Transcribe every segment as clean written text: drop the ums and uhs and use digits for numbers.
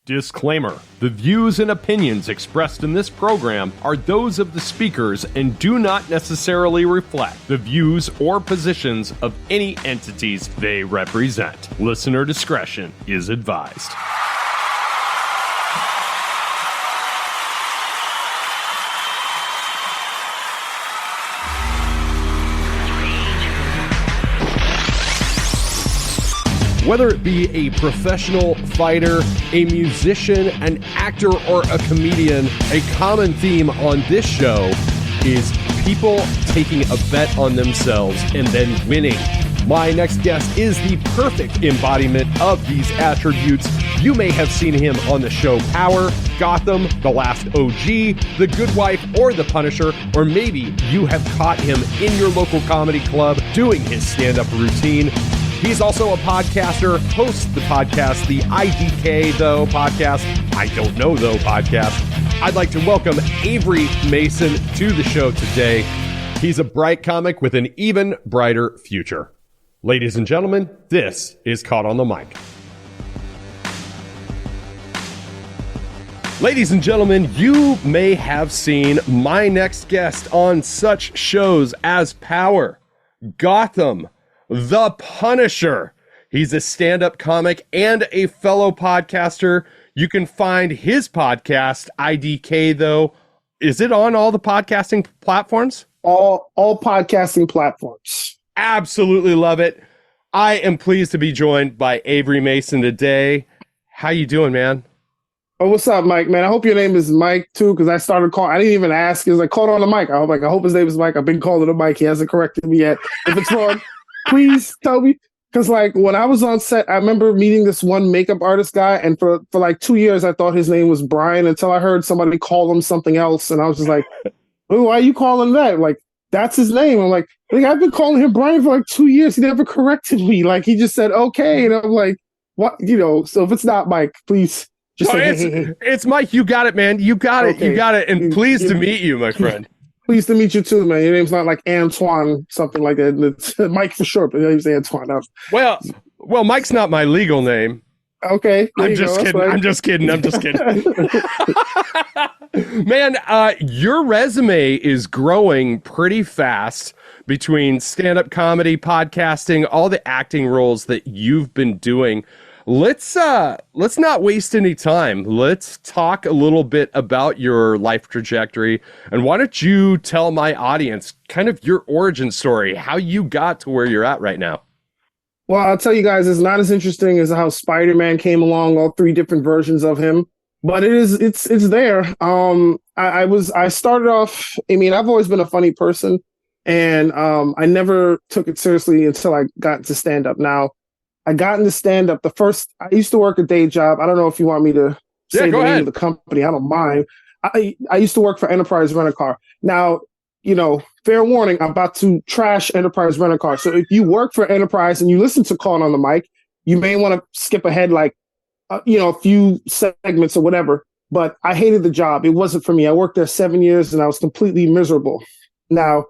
Disclaimer: the views and opinions expressed in this program are those of the speakers and do not necessarily reflect the views or positions of any entities they represent. Listener discretion is advised. Whether it be a professional fighter, a musician, an actor, or a comedian, a common theme on this show is people taking a bet on themselves and then winning. My next guest is the perfect embodiment of these attributes. You may have seen him on the show Power, Gotham, The Last OG, The Good Wife, or The Punisher, or maybe you have caught him in your local comedy club doing his stand-up routine. He's also a podcaster, hosts the podcast, the IDK Though podcast, I Don't Know Though podcast. I'd like to welcome Avery Mason to the show today. He's a bright comic with an even brighter future. Ladies and gentlemen, this is Caught on the Mic. Ladies and gentlemen, you may have seen my next guest on such shows as Power, Gotham, The Punisher. He's a stand-up comic and a fellow podcaster. You can find his podcast, IDK Though. Is it on all the podcasting platforms? All podcasting platforms. Absolutely love it. I am pleased to be joined by Avery Mason today. How you doing, man? Oh, what's up, Mike? Man, I hope your name is Mike too, because I started calling. I didn't even ask. It was like called on the mic. I hope his name is Mike. I've been calling him Mike. He hasn't corrected me yet. If it's wrong, please tell me. Because like when I was on set, I remember meeting this one makeup artist guy, and for like 2 years, I thought his name was Brian until I heard somebody call him something else, and I was just like, "Oh, why are you calling that? Like that's his name." I'm like, I've been calling him Brian for like 2 years. He never corrected me. Like he just said okay, and I'm like, what? So if it's not Mike, please just say, hey. It's Mike. You got it, man. You got it. You got it. And pleased to meet you, my friend. Pleased to meet you too, man. Your name's not like Antoine, something like that. It's Mike for sure, but his name's Antoine. Well, Mike's not my legal name. Okay. I'm just kidding. Man, your resume is growing pretty fast between stand-up comedy, podcasting, all the acting roles that you've been doing. Let's not waste any time. Let's talk a little bit about your life trajectory. And why don't you tell my audience kind of your origin story, how you got to where you're at right now? Well, I'll tell you guys, it's not as interesting as how Spider-Man came along, all three different versions of him, but it's there. I started off, I've always been a funny person, and I never took it seriously until I got to stand-up. Now, I got into stand-up. I used to work a day job. I don't know if you want me to say the name of the company. I don't mind. I used to work for Enterprise Rent-A-Car. Now, fair warning, I'm about to trash Enterprise Rent-A-Car. So if you work for Enterprise and you listen to Caught on the Mic, you may want to skip ahead a few segments or whatever. But I hated the job. It wasn't for me. I worked there 7 years and I was completely miserable. Now,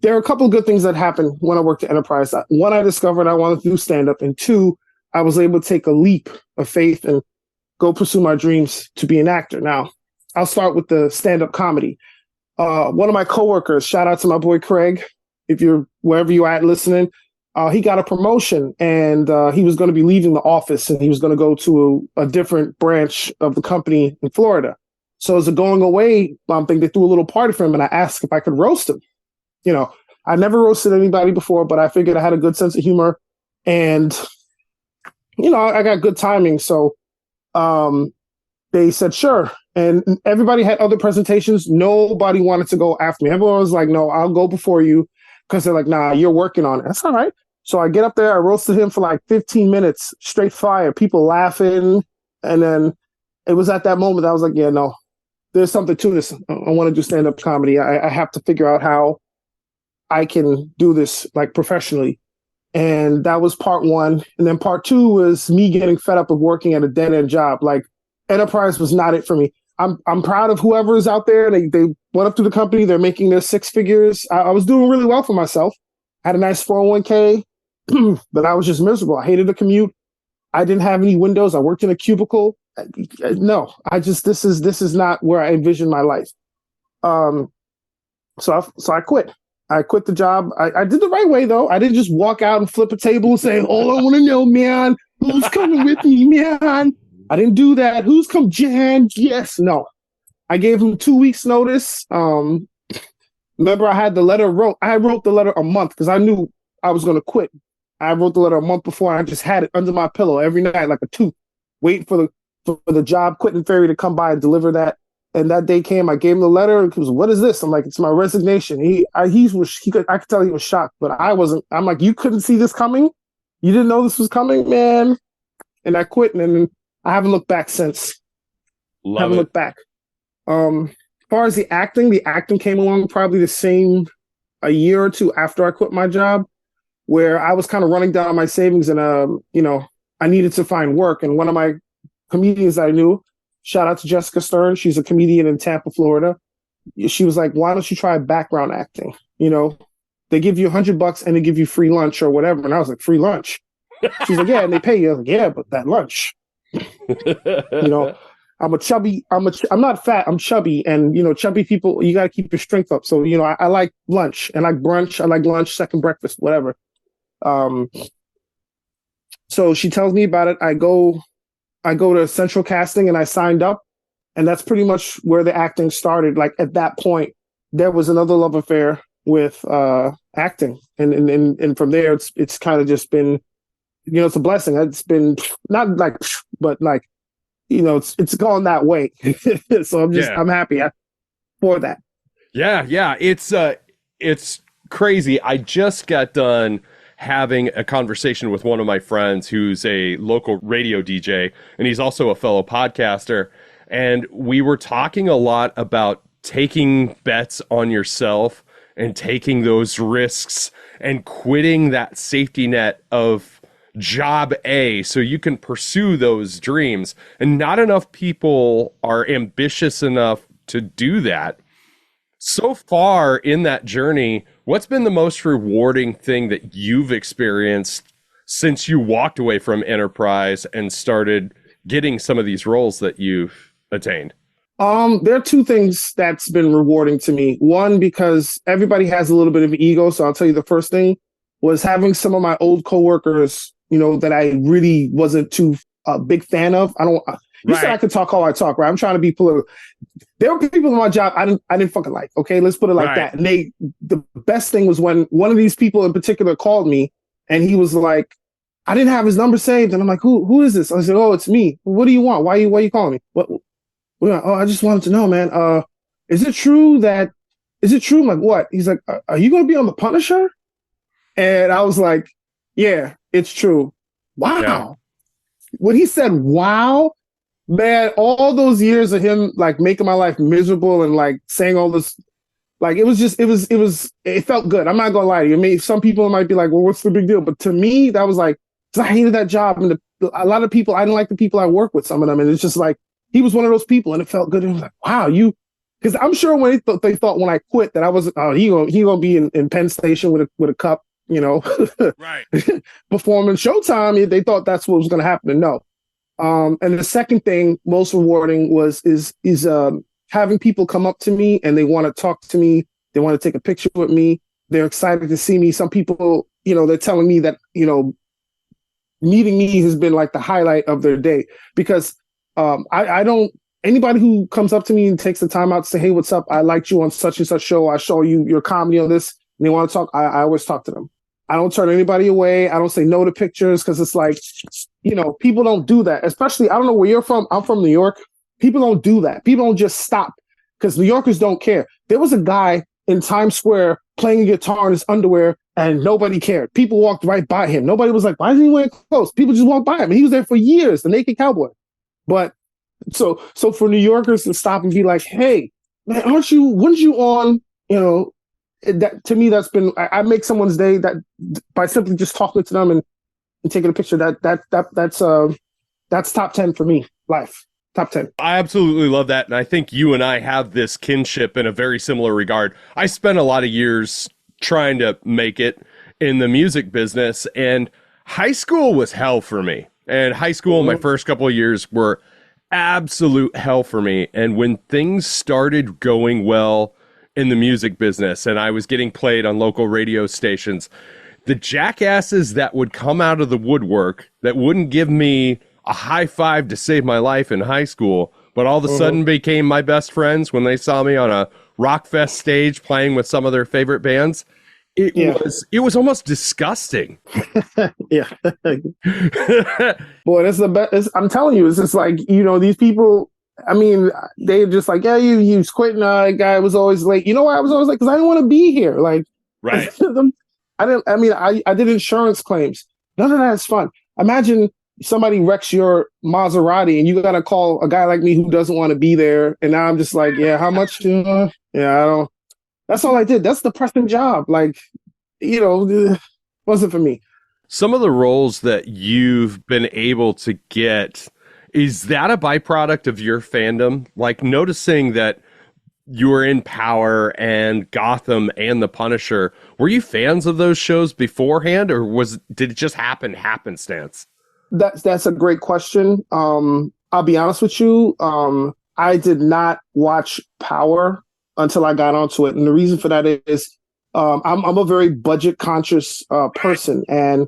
there are a couple of good things that happened when I worked at Enterprise. One, I discovered I wanted to do stand-up. And two, I was able to take a leap of faith and go pursue my dreams to be an actor. Now, I'll start with the stand-up comedy. One of my coworkers, shout out to my boy Craig, if you're wherever you're at listening, he got a promotion and he was going to be leaving the office and he was going to go to a different branch of the company in Florida. So as a going away thing, they threw a little party for him and I asked if I could roast him. I never roasted anybody before, but I figured I had a good sense of humor and, I got good timing. So they said, sure. And everybody had other presentations. Nobody wanted to go after me. Everyone was like, no, I'll go before you. Because they're like, nah, you're working on it. That's all right. So I get up there. I roasted him for like 15 minutes, straight fire, people laughing. And then it was at that moment I was like, yeah, no, there's something to this. I want to do stand-up comedy. I have to figure out how I can do this like professionally. And that was part one. And then part two was me getting fed up of working at a dead-end job. Like Enterprise was not it for me. I'm proud of whoever is out there. They went up to the company. They're making their six figures. I was doing really well for myself. I had a nice 401k, but I was just miserable. I hated the commute. I didn't have any windows. I worked in a cubicle. no, this is not where I envision my life. So I quit. I quit the job. I did the right way though. I didn't just walk out and flip a table and say, "All I want to know, man, who's coming with me, man." I didn't do that. Who's come, Jan? Yes, no. I gave him 2 weeks notice. Remember, I had the letter wrote. I wrote the letter a month because I knew I was going to quit. I wrote the letter a month before. I just had it under my pillow every night like a tooth, waiting for the job quitting fairy to come by and deliver that. And that day came. I gave him the letter. And he was, "What is this?" I'm like, "It's my resignation." I could tell he was shocked, but I wasn't. I'm like, "You couldn't see this coming? You didn't know this was coming, man?" And I quit, and then I haven't looked back since. Haven't looked back. As far as the acting came along probably the same a year or two after I quit my job, where I was kind of running down my savings and I needed to find work. And one of my comedians I knew, shout out to Jessica Stern, she's a comedian in Tampa, Florida. She was like, "Why don't you try background acting? They give you $100 and they give you free lunch or whatever." And I was like, "Free lunch?" She's like, "Yeah, and they pay you." I was like, "Yeah, but that lunch." I'm not fat, I'm chubby. And, chubby people, you got to keep your strength up. So, I like lunch and like brunch. I like lunch, second breakfast, whatever. So she tells me about it. I go to Central Casting and I signed up. And that's pretty much where the acting started. Like at that point, there was another love affair with acting. And from there, it's kind of just been, it's a blessing. It's been not like, but like, it's gone that way. So I'm happy for that. Yeah. It's crazy. I just got done having a conversation with one of my friends who's a local radio DJ, and he's also a fellow podcaster. And we were talking a lot about taking bets on yourself and taking those risks and quitting that safety net of job A so you can pursue those dreams. And not enough people are ambitious enough to do that. So far in that journey, what's been the most rewarding thing that you've experienced since you walked away from enterprise and started getting some of these roles that you've attained? There are two things that's been rewarding to me. One, because everybody has a little bit of ego. So I'll tell you the first thing was having some of my old coworkers, that I really wasn't too big fan of. You said I could talk how I talk, right? I'm trying to be political. There were people in my job I didn't fucking like. Okay, let's put it like that. And the best thing was when one of these people in particular called me, and he was like, I didn't have his number saved, and I'm like, who is this? I said, "Oh, it's me." "What do you want? Why are you calling me?" What? "Oh, I just wanted to know, man. Is it true? I'm like, "What?" He's like, "Are you going to be on the Punisher?" And I was like, "Yeah, it's true." Wow. Yeah. When he said, "Wow," man, all those years of him like making my life miserable and like saying all this, like it felt good. I'm not gonna lie to you. I mean, some people might be like, "Well, what's the big deal?" But to me, that was like, 'cause I hated that job, and a lot of people, I didn't like the people I work with, some of them, and it's just like he was one of those people, and it felt good. And it was like, wow, because I'm sure when they thought when I quit that I wasn't, he gonna be in Penn Station with a cup, right, performing Showtime. They thought that's what was gonna happen, and no. And the second thing, most rewarding, is having people come up to me and they want to talk to me. They want to take a picture with me. They're excited to see me. Some people, they're telling me that, meeting me has been like the highlight of their day, because I don't, anybody who comes up to me and takes the time out to say, "Hey, what's up? I liked you on such and such show. I saw your comedy on this," and they want to talk. I always talk to them. I don't turn anybody away. I don't say no to pictures, because it's like, people don't do that. Especially, I don't know where you're from. I'm from New York. People don't do that. People don't just stop, because New Yorkers don't care. There was a guy in Times Square playing a guitar in his underwear, and nobody cared. People walked right by him. Nobody was like, "Why isn't he wearing clothes?" People just walked by him, and he was there for years, the naked cowboy. But so for New Yorkers to stop and be like, "Hey, man, weren't you on, that, to me, that's been, I make someone's day that by simply just talking to them and taking a picture. That's top 10 for me. Life top 10. I absolutely love that, and I think you and I have this kinship in a very similar regard. I spent a lot of years trying to make it in the music business, and high school was hell for me. And high school, my first couple of years were absolute hell for me. And when things started going well in the music business and I was getting played on local radio stations, the jackasses that would come out of the woodwork that wouldn't give me a high five to save my life in high school, but all of a sudden became my best friends when they saw me on a rock fest stage playing with some of their favorite bands. It was almost disgusting. Yeah. Boy, that's the best. I'm telling you, it's just like, these people, I mean, they're just like, yeah, you was quitting. Guy was always late. You know why I was always late? Because I didn't want to be here. Like, right. I did insurance claims. None of that is fun. Imagine somebody wrecks your Maserati and you got to call a guy like me who doesn't want to be there. And now I'm just like, yeah, how much? I don't. That's all I did. That's the depressing job. Like, wasn't for me. Some of the roles that you've been able to get, is that a byproduct of your fandom? Like noticing that you were in Power and Gotham and The Punisher. Were you fans of those shows beforehand, or did it just happen happenstance? That's a great question. I'll be honest with you. I did not watch Power until I got onto it. And the reason for that is I'm a very budget conscious person. And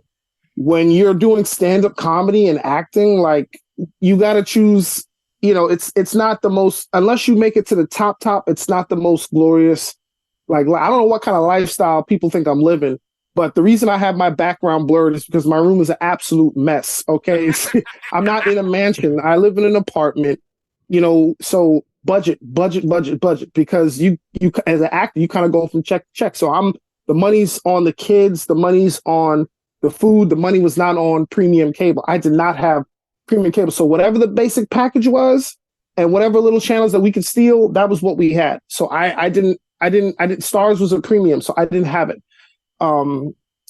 when you're doing stand-up comedy and acting, like you got to choose, it's not the most, unless you make it to the top, it's not the most glorious. Like, I don't know what kind of lifestyle people think I'm living, but the reason I have my background blurred is because my room is an absolute mess. Okay. I'm not in a mansion. I live in an apartment, so budget, because you as an actor, you kind of go from check to check. So the money's on the kids, the money's on the food, the money was not on premium cable. I did not have premium cable. So whatever the basic package was and whatever little channels that we could steal, that was what we had. So I didn't, Starz was a premium, so I didn't have it.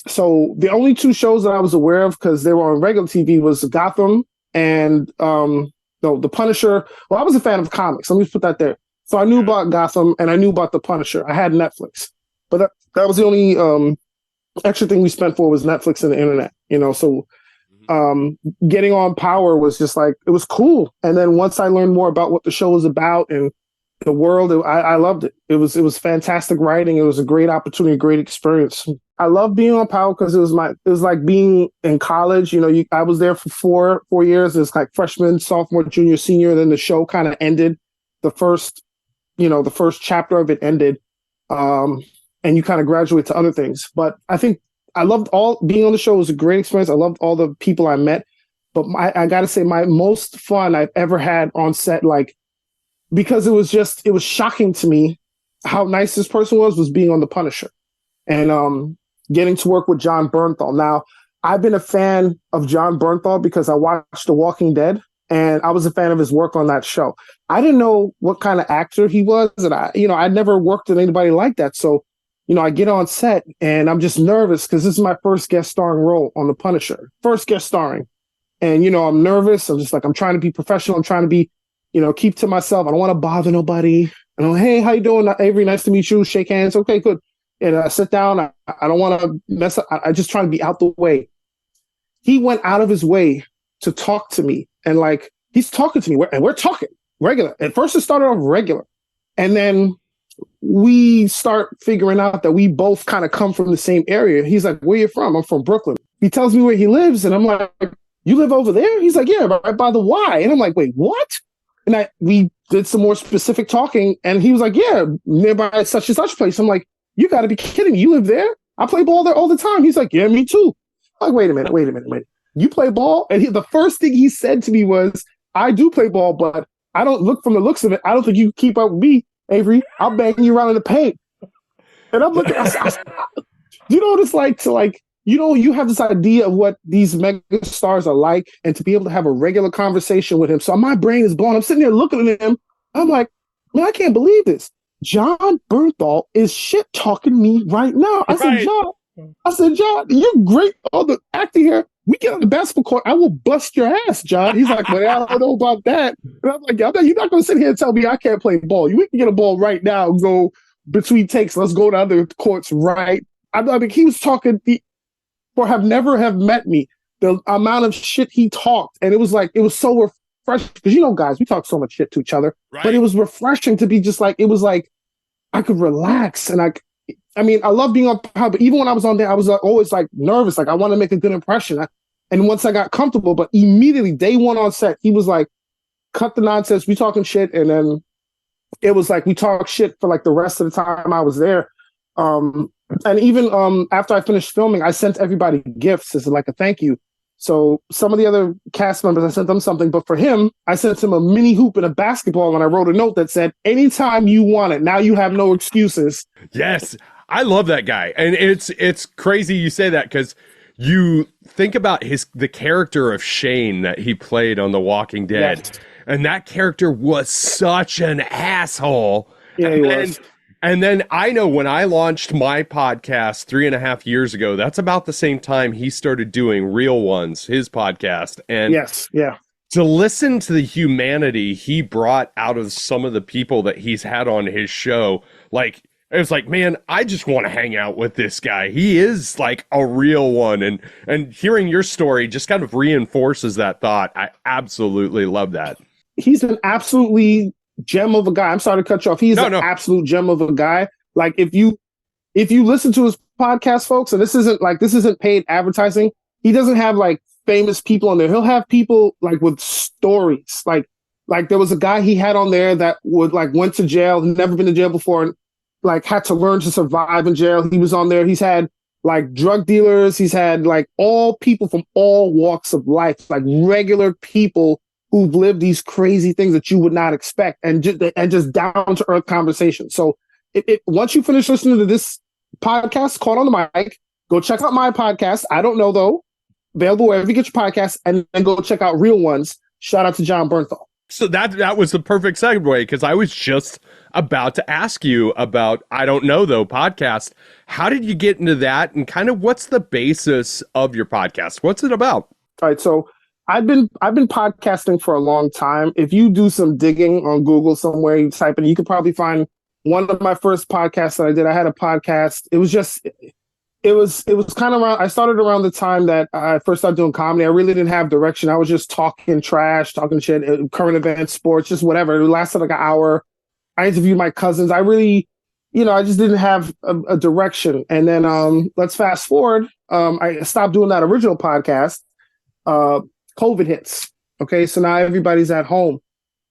So the only two shows that I was aware of, because they were on regular TV, was Gotham and The Punisher. Well, I was a fan of comics. Let me just put that there. So I knew about Gotham and I knew about The Punisher. I had Netflix, but that was the only extra thing we spent for was Netflix and the internet. So getting on Power was just like, it was cool. And then once I learned more about what the show was about and the world, I loved it. It was fantastic writing. It was a great opportunity, a great experience. I love being on Power because it was like being in college. I was there for 4 years. It's like freshman, sophomore, junior, senior. Then the show kind of ended. The first chapter of it ended, and you kind of graduate to other things. But I think I loved being on the show. It was a great experience. I loved all the people I met. But I got to say, my most fun I've ever had on set, like, because it was shocking to me how nice this person was being on The Punisher and getting to work with John Bernthal. Now, I've been a fan of John Bernthal because I watched The Walking Dead and I was a fan of his work on that show. I didn't know what kind of actor he was, and I'd never worked with anybody like that. So, I get on set and I'm just nervous because this is my first guest starring role on The Punisher. First guest starring. And, I'm nervous. I'm just like, I'm trying to be professional. I'm trying to be, keep to myself. I don't want to bother nobody. Hey, how you doing, Avery? Nice to meet you. Shake hands. Okay, good. And sit down. I don't want to mess up. I just try to be out the way. He went out of his way to talk to me. And like, he's talking to me and we're talking regular. At first it started off regular. And then we start figuring out that we both kind of come from the same area. He's like, where you from? I'm from Brooklyn. He tells me where he lives. And I'm like, you live over there? He's like, yeah, right by the Y. And I'm like, wait, what? And we did some more specific talking. And he was like, yeah, nearby such and such place. I'm like, you got to be kidding me. You live there? I play ball there all the time. He's like, yeah, me too. I'm like, wait a minute. You play ball? And the first thing he said to me was, I do play ball, but I don't look from the looks of it. I don't think you can keep up with me, Avery. I'll bang you around in the paint. And I'm looking, you know what it's like to like, you have this idea of what these mega stars are like, and to be able to have a regular conversation with him. So my brain is blown. I'm sitting there looking at him. I'm like, man, I can't believe this. John Bernthal is shit talking me right now. I said, John, you're great on the acting here. We get on the basketball court, I will bust your ass, John. He's like, well, I don't know about that. And I'm like, you're not going to sit here and tell me I can't play ball. We can get a ball right now and go between takes. Let's go to other courts right. I mean, he was talking never have met me. The amount of shit he talked, and it was like, it was so refreshing because, guys, we talk so much shit to each other, Right. but it was refreshing to be just like, it was like, I could relax. And I love being on pod, but even when I was on there, I was always like nervous. Like I want to make a good impression. And once I got comfortable, but immediately day one on set, he was like, cut the nonsense. We talking shit. And then it was like, we talked shit for like the rest of the time I was there. And even after I finished filming, I sent everybody gifts as like a thank you. So some of the other cast members, I sent them something, but for him, I sent him a mini hoop and a basketball, and I wrote a note that said, anytime you want it, now you have no excuses. Yes, I love that guy. And it's crazy you say that because you think about the character of Shane that he played on The Walking Dead, yes. And that character was such an asshole. Yeah, he was. And then I know when I launched my podcast 3.5 years ago, that's about the same time he started doing Real Ones, his podcast. And yes, yeah. To listen to the humanity he brought out of some of the people that he's had on his show, like, it was like, man, I just want to hang out with this guy. He is like a real one. And hearing your story just kind of reinforces that thought. I absolutely love that. He's an absolutely gem of a guy. I'm sorry to cut you off. He's an absolute gem of a guy. Like if you listen to his podcast, folks, and this isn't paid advertising. He doesn't have like famous people on there. He'll have people like with stories. Like there was a guy he had on there that went to jail, never been to jail before, and like had to learn to survive in jail. He was on there. He's had like drug dealers. He's had like all people from all walks of life, like regular people who've lived these crazy things that you would not expect, and just down to earth conversation. So once you finish listening to this podcast, call on the mic, go check out my podcast. I don't know though, available wherever you get your podcasts, and then go check out Real Ones. Shout out to John Bernthal. So that was the perfect segue because I was just about to ask you about I Don't Know Though podcast. How did you get into that, and kind of what's the basis of your podcast? What's it about? All right, so I've been podcasting for a long time. If you do some digging on Google somewhere, you type in, you could probably find one of my first podcasts that I did. I had a podcast. It was kind of around, I started around the time that I first started doing comedy. I really didn't have direction. I was just talking trash, talking shit, current events, sports, just whatever. It lasted like an hour. I interviewed my cousins. I really, I just didn't have a direction. And then let's fast forward. I stopped doing that original podcast. COVID hits. Okay. So now everybody's at home.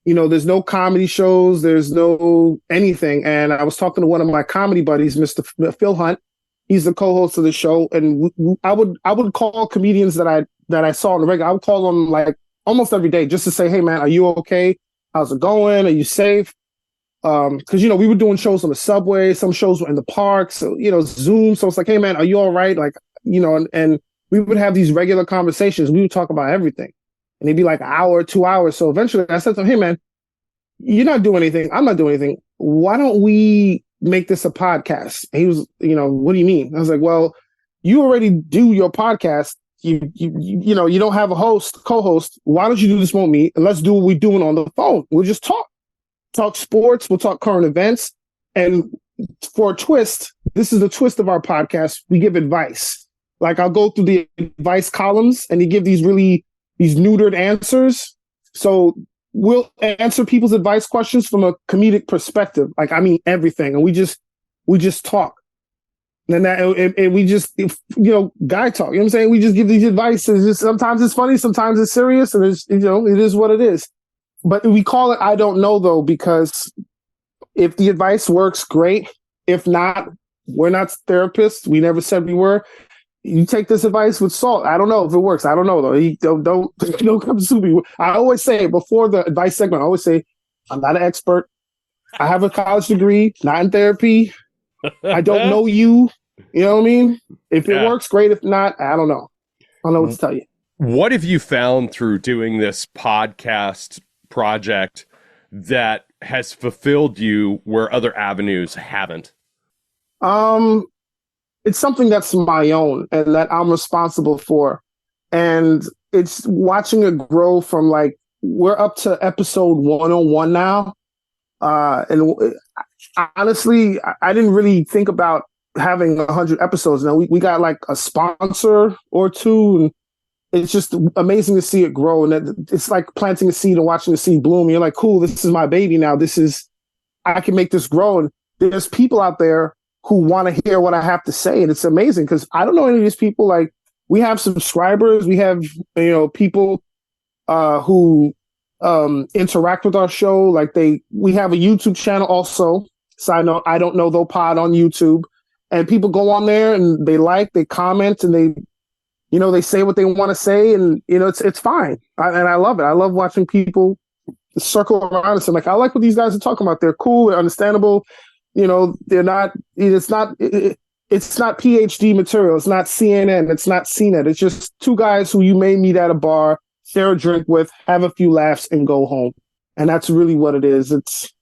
There's no comedy shows. There's no anything. And I was talking to one of my comedy buddies, Mr. Phil Hunt. He's the co-host of the show. And I would call comedians that I saw on the regular. I would call them like almost every day just to say, hey man, are you okay? How's it going? Are you safe? Because, we were doing shows on the subway. Some shows were in the park. So, Zoom. So it's like, hey man, are you all right? Like, and we would have these regular conversations. We would talk about everything. And it'd be like an hour, 2 hours. So eventually I said to him, hey, man, you're not doing anything. I'm not doing anything. Why don't we make this a podcast? And he was, what do you mean? I was like, well, you already do your podcast. You don't have a co-host. Why don't you do this with me? And let's do what we're doing on the phone. We'll just talk sports. We'll talk current events. And for a twist, this is the twist of our podcast. We give advice. Like I'll go through the advice columns and they give these neutered answers. So we'll answer people's advice questions from a comedic perspective. Like, I mean, everything. And we just talk. And we just, guy talk. You know what I'm saying? We just give these advice. And just, sometimes it's funny, sometimes it's serious, and it's, it is what it is. But we call it I Don't Know Though, because if the advice works, great. If not, we're not therapists. We never said we were. You take this advice with salt. I don't know if it works. I don't know though. Don't come to me. I always say before the advice segment, I always say, I'm not an expert. I have a college degree, not in therapy. I don't know you. You know what I mean? If it works, great. If not, I don't know. I don't know what to tell you. What have you found through doing this podcast project that has fulfilled you where other avenues haven't? It's something that's my own and that I'm responsible for. And it's watching it grow from like, we're up to episode 101 now. And honestly, I didn't really think about having 100 episodes. Now we got like a sponsor or two, and it's just amazing to see it grow. And it's like planting a seed and watching the seed bloom. You're like, cool, this is my baby now. I can make this grow. And there's people out there who want to hear what I have to say. And it's amazing because I don't know any of these people. Like, we have subscribers, we have, people who interact with our show. Like we have a YouTube channel also. Side note, I don't know though pod on YouTube. And people go on there and they comment, and they say what they want to say, and it's fine. And I love it. I love watching people circle around us. And like, I like what these guys are talking about. They're cool, they're understandable. They're not. It's not PhD material. It's not CNN. It's not CNET. It's just two guys who you may meet at a bar, share a drink with, have a few laughs, and go home. And that's really what it is.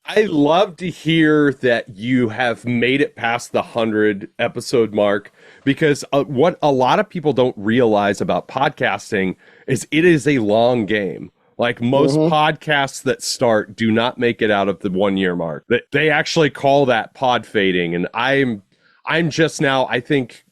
I love to hear that you have made it past the 100 episode mark, because what a lot of people don't realize about podcasting is it is a long game. Like, most podcasts that start do not make it out of the 1 year mark. They actually call that pod fading. And I'm just now, I think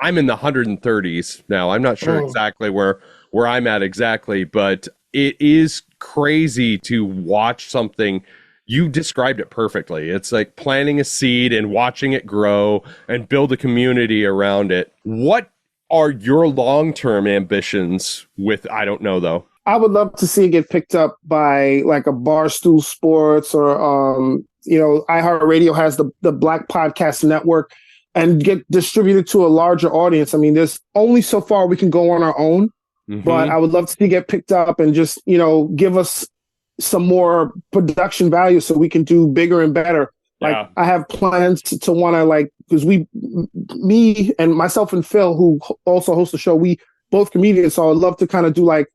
I'm in the 130s now. I'm not sure exactly where I'm at exactly, but it is crazy to watch something. You described it perfectly. It's like planting a seed and watching it grow and build a community around it. What are your long-term ambitions with, I don't know though? I would love to see it get picked up by like a Barstool Sports or, iHeartRadio has the Black Podcast Network, and get distributed to a larger audience. I mean, there's only so far we can go on our own, but I would love to see it get picked up and just, give us some more production value so we can do bigger and better. Like, I have plans to want to, because me and myself and Phil, who also hosts the show, we both comedians. So I'd love to kind of do like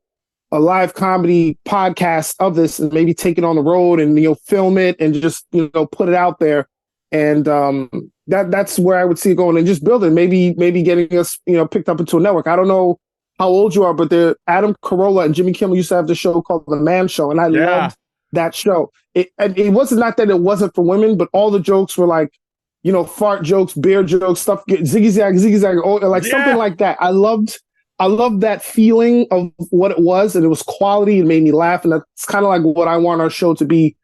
a live comedy podcast of this and maybe take it on the road and, film it and just, put it out there. And that's where I would see it going, and just build it. Maybe getting us, picked up into a network. I don't know how old you are, but Adam Carolla and Jimmy Kimmel used to have this show called The Man Show, and I loved that show. It wasn't, not that it wasn't for women, but all the jokes were like, fart jokes, beer jokes, stuff, ziggy zag, something like that. I loved that feeling of what it was, and it was quality. It made me laugh, and that's kind of like what I want our show to be,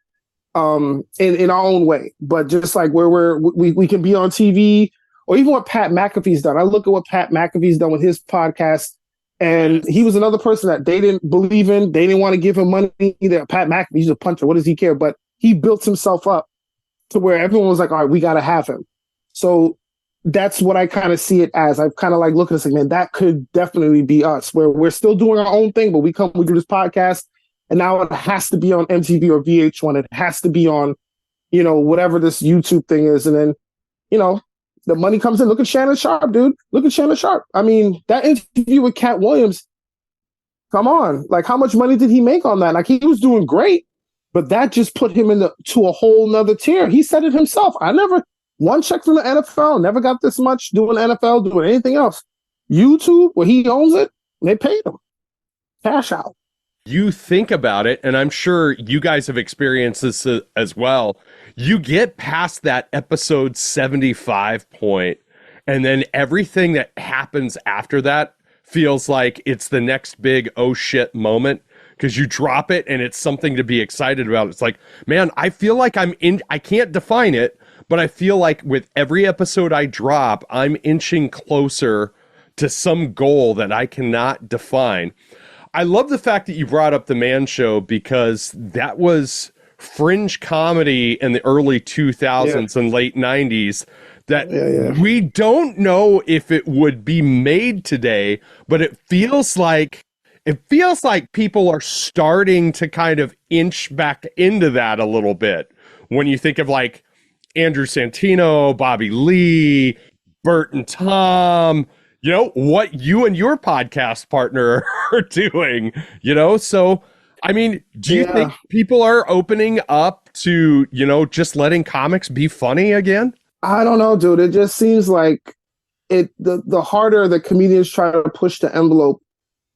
in our own way. But just like where we can be on TV, or even what Pat McAfee's done. I look at what Pat McAfee's done with his podcast. And he was another person that they didn't believe in. They didn't want to give him money either. Pat McAfee, he's a puncher. What does he care? But he built himself up to where everyone was like, all right, we got to have him. So that's what I kind of see it as. I kind of like look at this like, man, that could definitely be us, where we're still doing our own thing, but we do this podcast, and now it has to be on MTV or VH1. It has to be on, whatever this YouTube thing is. And then, the money comes in. Look at Shannon Sharp, dude. Look at Shannon Sharp. I mean, that interview with Cat Williams, come on. Like, how much money did he make on that? Like, he was doing great, but that just put him to a whole nother tier. He said it himself. One check from the NFL, never got this much doing NFL, doing anything else. YouTube, where he owns it, they paid him. Cash out. You think about it, and I'm sure you guys have experienced this as well. You get past that episode 75 point, and then everything that happens after that feels like it's the next big oh shit moment, because you drop it and it's something to be excited about. It's like, man, I feel like I can't define it, but I feel like with every episode I drop, I'm inching closer to some goal that I cannot define. I love the fact that you brought up The Man Show, because that was fringe comedy in the early 2000s and late 90s that we don't know if it would be made today, but it feels like people are starting to kind of inch back into that a little bit. When you think of like Andrew Santino, Bobby Lee, Bert and Tom, what you and your podcast partner are doing, so I mean, do you think people are opening up to, just letting comics be funny again? I don't know, dude. It just seems like the harder the comedians try to push the envelope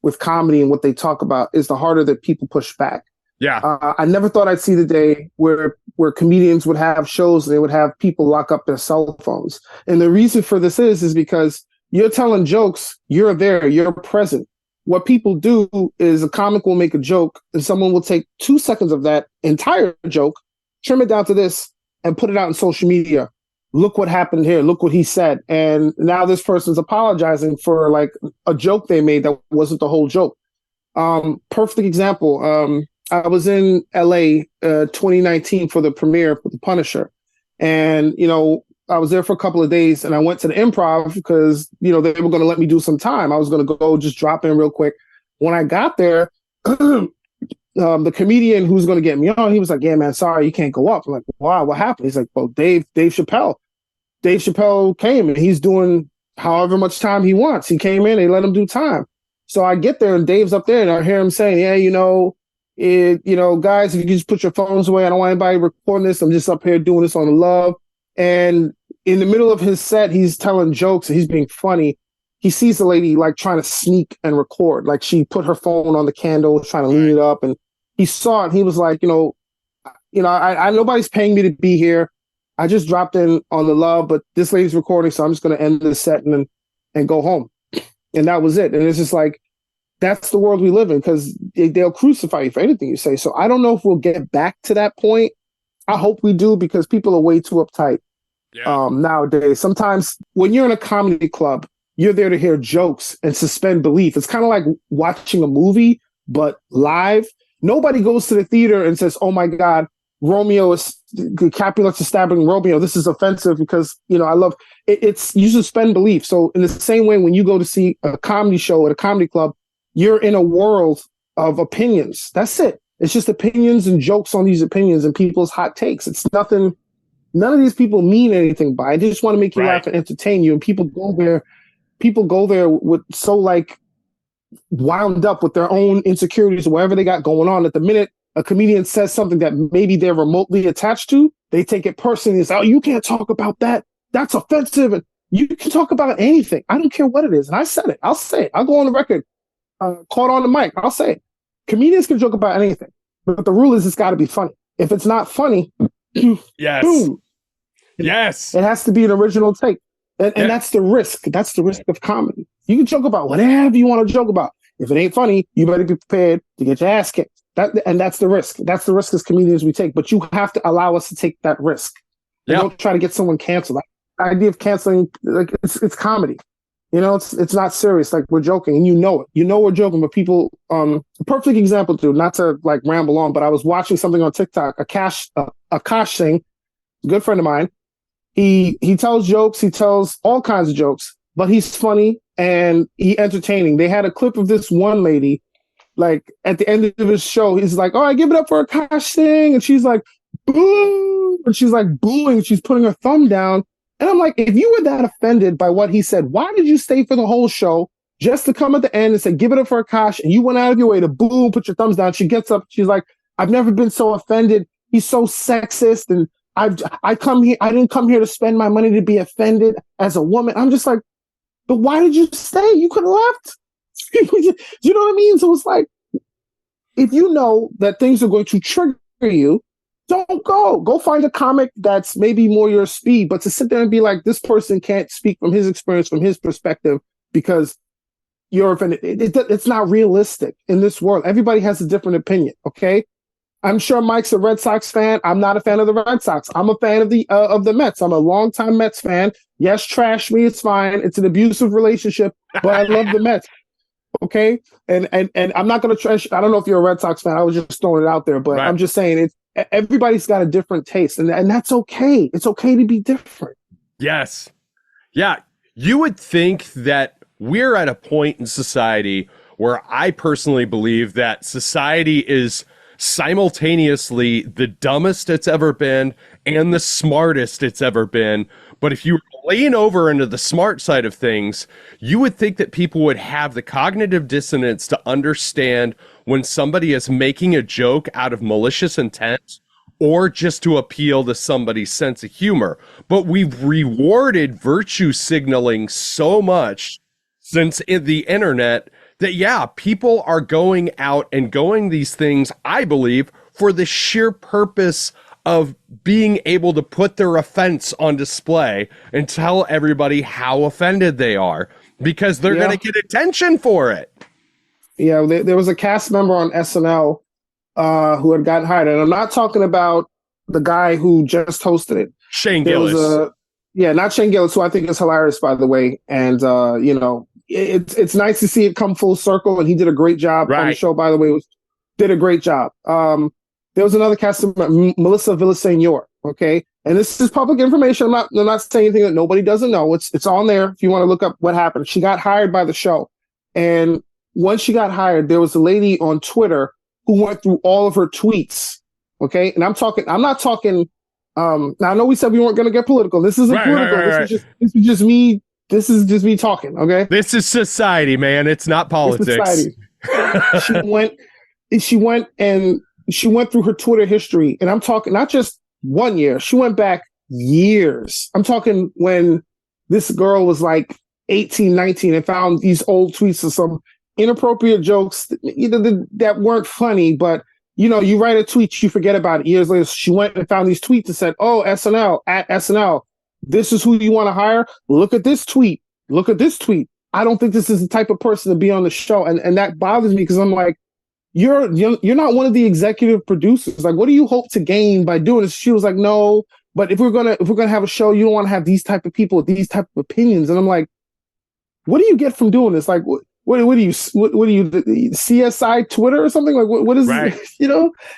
with comedy and what they talk about is the harder that people push back. Yeah. I never thought I'd see the day where comedians would have shows and they would have people lock up their cell phones. And the reason for this is because you're telling jokes, you're there, you're present. what people do is a comic will make a joke and someone will take 2 seconds of that entire joke, trim it down to this, and put it out on social media. Look what happened here. Look what he said. And now this person's apologizing for like a joke they made that wasn't the whole joke. Perfect example. I was in LA 2019 for the premiere for the Punisher. And, I was there for a couple of days and I went to the Improv because, they were going to let me do some time. I was going to go just drop in real quick. When I got there, the comedian who's going to get me on, he was like, yeah, man, sorry, you can't go up. I'm like, wow, what happened? He's like, well, Dave Chappelle. Dave Chappelle came and he's doing however much time he wants. He came in, they let him do time. So I get there and Dave's up there and I hear him saying, yeah, guys, if you can just put your phones away, I don't want anybody recording this. I'm just up here doing this on the love. And in the middle of his set, he's telling jokes and he's being funny. He sees the lady like trying to sneak and record. Like she put her phone on the candle, trying to lean it up. And he saw it. And he was like, I nobody's paying me to be here. I just dropped in on the love, but this lady's recording, so I'm just going to end the set and go home. And that was it. And it's just like, that's the world we live in because they'll crucify you for anything you say. So I don't know if we'll get back to that point. I hope we do because people are way too uptight nowadays. Sometimes when you're in a comedy club, you're there to hear jokes and suspend belief. It's kind of like watching a movie, but live. Nobody goes to the theater and says, oh my God, Capulet's stabbing Romeo. This is offensive because, I love it's you suspend belief. So in the same way, when you go to see a comedy show at a comedy club, you're in a world of opinions. That's it. It's just opinions and jokes on these opinions and people's hot takes. It's nothing. None of these people mean anything by it. They just want to make you laugh and entertain you. And people go there with so like wound up with their own insecurities or whatever they got going on. At the minute a comedian says something that maybe they're remotely attached to, they take it personally. It's, oh, you can't talk about that. That's offensive. And you can talk about anything. I don't care what it is. And I said it. I'll say it. I'll go on the record. Caught on the mic. I'll say it. Comedians can joke about anything. But the rule is it's got to be funny. If it's not funny, yes. Boom. Yes. It has to be an original take. And that's the risk. That's the risk of comedy. You can joke about whatever you want to joke about. If it ain't funny, you better be prepared to get your ass kicked. That's the risk. That's the risk as comedians we take. But you have to allow us to take that risk. And don't try to get someone canceled. The idea of canceling, like it's comedy. It's not serious. Like we're joking, and it. We're joking, but people. A perfect example, dude. Not to like ramble on, but I was watching something on TikTok. Akash Singh, a good friend of mine. He tells jokes. He tells all kinds of jokes, but he's funny and he entertaining. They had a clip of this one lady, like at the end of his show, he's like, "Oh, I give it up for Akash Singh," and she's like, "Boo!" And she's like booing. She's putting her thumb down. And I'm like, if you were that offended by what he said, why did you stay for the whole show just to come at the end and say, give it up for Akash? And you went out of your way to boo, put your thumbs down. She gets up. She's like, I've never been so offended. He's so sexist. And I come here. I didn't come here to spend my money to be offended as a woman. I'm just like, but why did you stay? You could have left. You know what I mean? So it's like, if you know that things are going to trigger you, don't go. Go find a comic that's maybe more your speed, but to sit there and be like, this person can't speak from his experience, from his perspective, because you're offended. It's not realistic in this world. Everybody has a different opinion, okay? I'm sure Mike's a Red Sox fan. I'm not a fan of the Red Sox. I'm a fan of the Mets. I'm a longtime Mets fan. Yes, trash me. It's fine. It's an abusive relationship, but I love the Mets. Okay? And I'm not going to trash. I don't know if you're a Red Sox fan. I was just throwing it out there, but I'm just saying everybody's got a different taste, and that's okay. It's okay to be different. Yes. Yeah. You would think that we're at a point in society where I personally believe that society is simultaneously the dumbest it's ever been and the smartest it's ever been. But if you lean over into the smart side of things, you would think that people would have the cognitive dissonance to understand when somebody is making a joke out of malicious intent or just to appeal to somebody's sense of humor. But we've rewarded virtue signaling so much since the internet that, people are going out and going these things, I believe, for the sheer purpose of being able to put their offense on display and tell everybody how offended they are because they're going to get attention for it. Yeah, there was a cast member on SNL who had gotten hired, and I'm not talking about the guy who just hosted it. Shane There Gillis. was not Shane Gillis, who I think is hilarious, by the way. And it's nice to see it come full circle, and he did a great job on the show. By the way, did a great job. There was another cast member, Melissa Villaseñor. Okay, and this is public information. I'm not saying anything that nobody doesn't know. It's on there if you want to look up what happened. She got hired by the show, and once she got hired, there was a lady on Twitter who went through all of her tweets. Okay, and I'm not talking. Now I know we said we weren't going to get political. This isn't political. Right. This is just me. This is just me talking. Okay, this is society, man. It's not politics. She went through her Twitter history, and I'm talking not just 1 year. She went back years. I'm talking when this girl was like 18, 19 and found these old tweets of some inappropriate jokes that weren't funny, but you write a tweet, you forget about it. Years later, she went and found these tweets and said, "Oh, SNL, at SNL, this is who you want to hire. Look at this tweet. Look at this tweet. I don't think this is the type of person to be on the show." And that bothers me because I'm like, you're not one of the executive producers. Like, what do you hope to gain by doing this? She was like, "No, but if we're gonna have a show, you don't want to have these type of people with these type of opinions." And I'm like, what do you get from doing this? Like, what do you CSI Twitter or something? Like, what is right.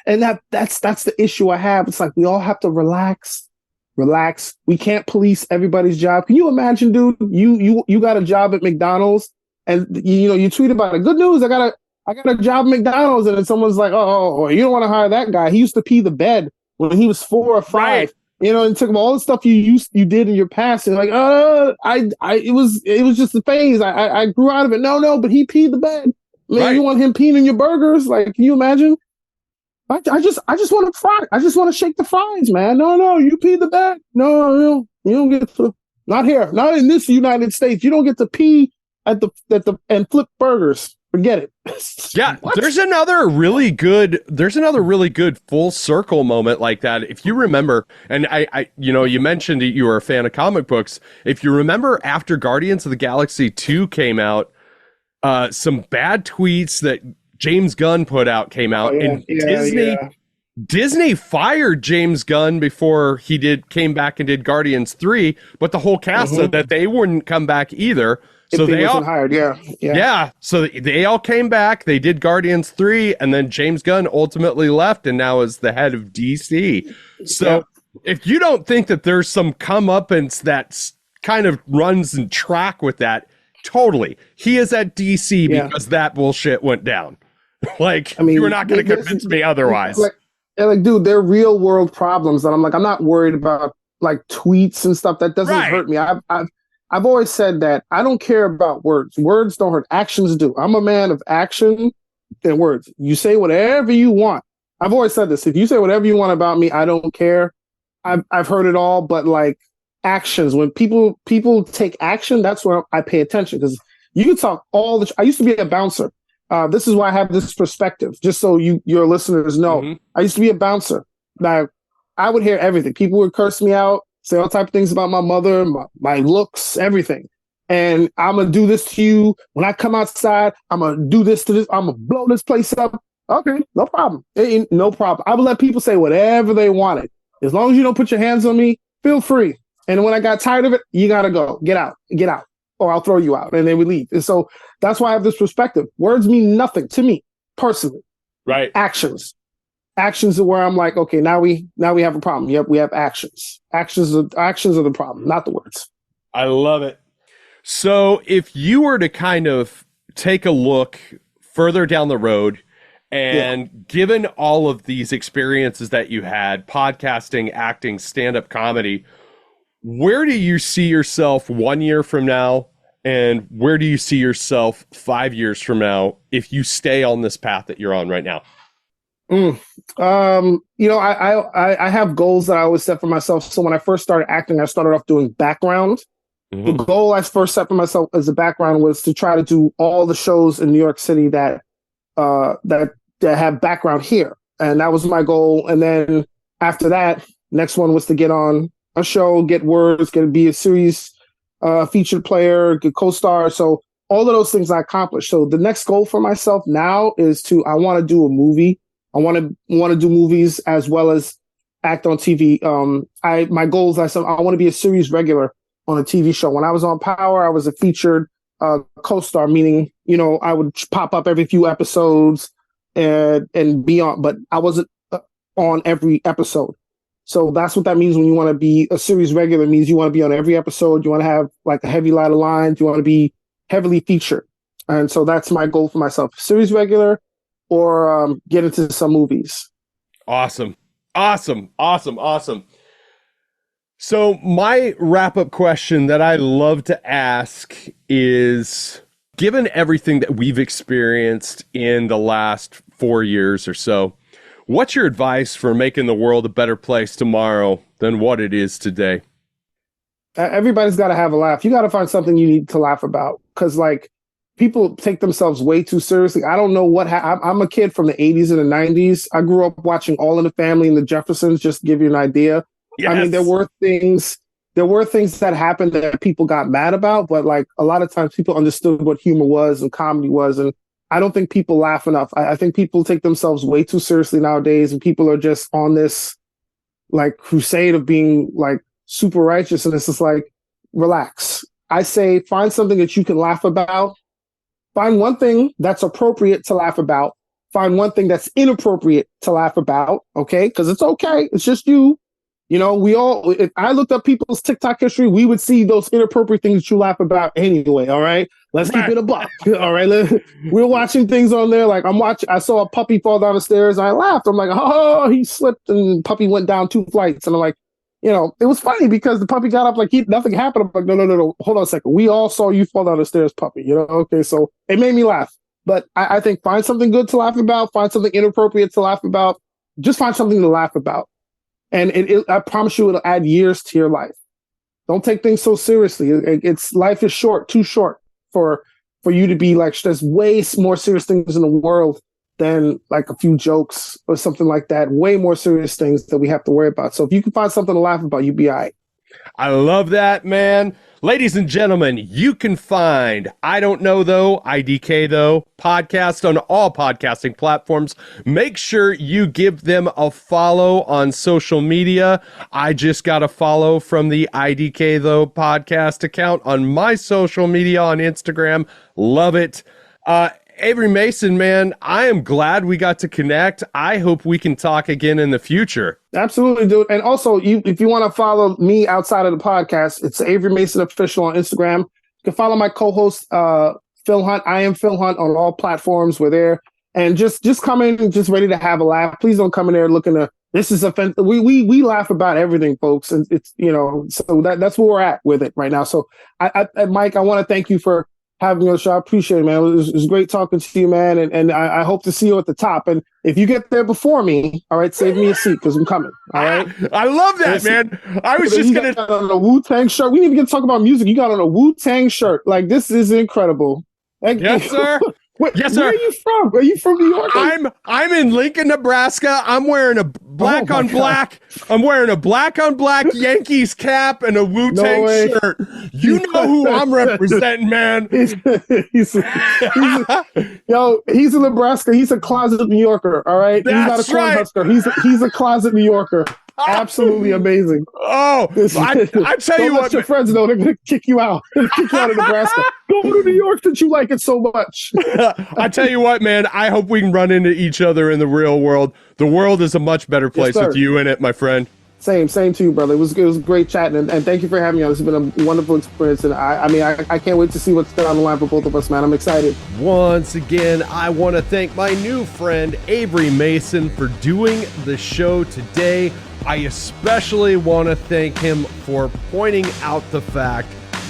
And that's the issue I have. It's like we all have to relax. We can't police everybody's job. Can you imagine, dude? You got a job at McDonald's, and you tweet about it. Good news, I got a job at McDonald's, and then someone's like, "Oh, you don't want to hire that guy. He used to pee the bed when he was 4 or 5." Right. And took all the stuff you did in your past, and like, it was just a phase. I grew out of it. No, but he peed the bed. Man, right. You want him peeing in your burgers? Like, can you imagine? I just want to fry. I just want to shake the fries, man. No, you pee the bed. No, you don't get to. Not here. Not in this United States. You don't get to pee at the and flip burgers. Forget it. Yeah, there's another really good full circle moment like that. If you remember, and I you mentioned that you were a fan of comic books. If you remember, after Guardians of the Galaxy 2 came out, some bad tweets that James Gunn put out came out, and Disney fired James Gunn before he came back and did Guardians 3, but the whole cast said that they wouldn't come back either. So they all hired, yeah. So they all came back. They did Guardians 3, and then James Gunn ultimately left, and now is the head of DC. So if you don't think that there's some comeuppance that kind of runs and track with that, totally, he is at DC because that bullshit went down. Like, I mean, you're not going to convince me otherwise. Like, dude, they're real world problems that I'm not worried about, like tweets and stuff. That doesn't hurt me. I've always said that I don't care about words. Words don't hurt. Actions do. I'm a man of action and words. You say whatever you want. I've always said this. If you say whatever you want about me, I don't care. I've heard it all, but like actions, when people take action, that's where I pay attention, because you can talk all the. I used to be a bouncer. This is why I have this perspective, just so your listeners know. Mm-hmm. I used to be a bouncer. Now, I would hear everything. People would curse me out, say all type of things about my mother, my looks, everything. And I'm going to do this to you. When I come outside, I'm going to do this to this. I'm going to blow this place up. Okay, no problem. No problem. I would let people say whatever they wanted. As long as you don't put your hands on me, feel free. And when I got tired of it, you got to go. Get out. Or I'll throw you out. And then we leave. And so that's why I have this perspective. Words mean nothing to me personally. Right. Actions are where I'm like, okay, now we have a problem. Yep, we have actions. Actions are the problem, not the words. I love it. So if you were to kind of take a look further down the road, and given all of these experiences that you had, podcasting, acting, stand-up comedy, where do you see yourself 1 year from now? And where do you see yourself 5 years from now if you stay on this path that you're on right now? I have goals that I always set for myself. So when I first started acting, I started off doing background. Mm-hmm. The goal I first set for myself as a background was to try to do all the shows in New York City that have background here. And that was my goal. And then after that, next one was to get on a show, get words, be a series featured player, get co-star. So all of those things I accomplished. So the next goal for myself now is I want to do a movie. I want to do movies as well as act on TV. My goal is I want to be a series regular on a TV show. When I was on Power, I was a featured co-star, meaning, I would pop up every few episodes and be on, but I wasn't on every episode. So that's what that means when you want to be a series regular. It means you want to be on every episode. You want to have like a heavy line of lines. You want to be heavily featured. And so that's my goal for myself. Series regular or get into some movies. Awesome. So my wrap-up question that I love to ask is, given everything that we've experienced in the last 4 years or so, what's your advice for making the world a better place tomorrow than what it is today? Everybody's got to have a laugh. You got to find something you need to laugh about, because like people take themselves way too seriously. I don't know what I'm a kid from the 80s and the 90s. I grew up watching All in the Family and the Jeffersons, just to give you an idea. Yes. I mean, there were things that happened that people got mad about, but like a lot of times people understood what humor was and comedy was. And I don't think people laugh enough. I think people take themselves way too seriously nowadays, and people are just on this like crusade of being like super righteous. And it's just like, relax. I say, find something that you can laugh about. Find one thing that's appropriate to laugh about. Find one thing that's inappropriate to laugh about. Okay. Cause it's okay. It's just you. If I looked up people's TikTok history, we would see those inappropriate things that you laugh about anyway. All right. Let's keep it a buck. All right. We're watching things on there. Like I saw a puppy fall down the stairs. And I laughed. I'm like, oh, he slipped and the puppy went down 2 flights. And I'm like, it was funny because the puppy got up like nothing happened. I'm like, no. Hold on a second. We all saw you fall down the stairs, puppy. Okay. So it made me laugh. But I think find something good to laugh about. Find something inappropriate to laugh about. Just find something to laugh about. And I promise you, it'll add years to your life. Don't take things so seriously. Life is short, too short for you to be like, there's way more serious things in the world than like a few jokes or something like that. Way more serious things that we have to worry about. So if you can find something to laugh about, you'll be all right. I love that, man. Ladies and gentlemen, you can find I Don't Know Though, IDK Though, podcast on all podcasting platforms. Make sure you give them a follow on social media. I just got a follow from the IDK Though podcast account on my social media on Instagram. Love it. Avery Mason, man, I am glad we got to connect. I hope we can talk again in the future. Absolutely, dude. And also, if you want to follow me outside of the podcast, it's Avery Mason Official on Instagram. You can follow my co-host, Phil Hunt. I am Phil Hunt on all platforms. We're there. And just come in just ready to have a laugh. Please don't come in there looking to, this is offensive. We laugh about everything, folks. And it's, so that's where we're at with it right now. So, Mike, I want to thank you for having me on the show. I appreciate it, man. It was great talking to you, man. And I hope to see you at the top. And if you get there before me, all right, save me a seat because I'm coming. All right. I love that, man. I was just going to on a Wu-Tang shirt. We didn't even get to talk about music. You got on a Wu-Tang shirt. Like, this is incredible. Yes, sir. Yes, sir. Where are you from? Are you from New York? I'm in Lincoln, Nebraska. I'm wearing a black on black. I'm wearing a black on black Yankees cap and a Wu-Tang shirt. You know who I'm representing, man. He's in Nebraska. He's a closet New Yorker. All right. That's he's not a Cornhusker. He's a closet New Yorker. Absolutely amazing. Oh, I tell you what, your friends know they're going to kick you out. They're kick you out of Nebraska. Go to New York since you like it so much. I tell you what, man, I hope we can run into each other in the real world. The world is a much better place with you in it, my friend. Same to you, brother. It was great chatting, and thank you for having me on. It's been a wonderful experience, and I can't wait to see what's down the line for both of us, man. I'm excited. Once again, I want to thank my new friend Avery Mason for doing the show today. I especially want to thank him for pointing out the fact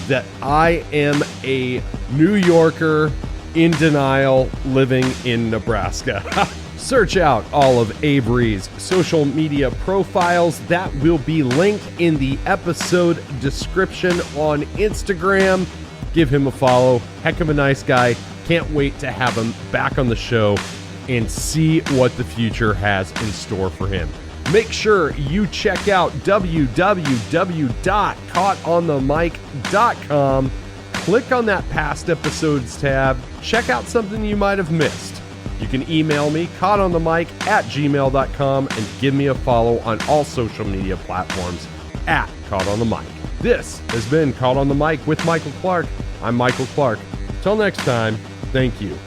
that I am a New Yorker in denial living in Nebraska. Search out all of Avery's social media profiles. That will be linked in the episode description on Instagram. Give him a follow. Heck of a nice guy. Can't wait to have him back on the show and see what the future has in store for him. Make sure you check out www.caughtonthemic.com. click on that past episodes tab, check out something you might have missed. You can email me, caughtonthemic@gmail.com, and give me a follow on all social media platforms @CaughtOnTheMic. This has been Caught on the Mic with Michael Clark. I'm Michael Clark. Till next time, thank you.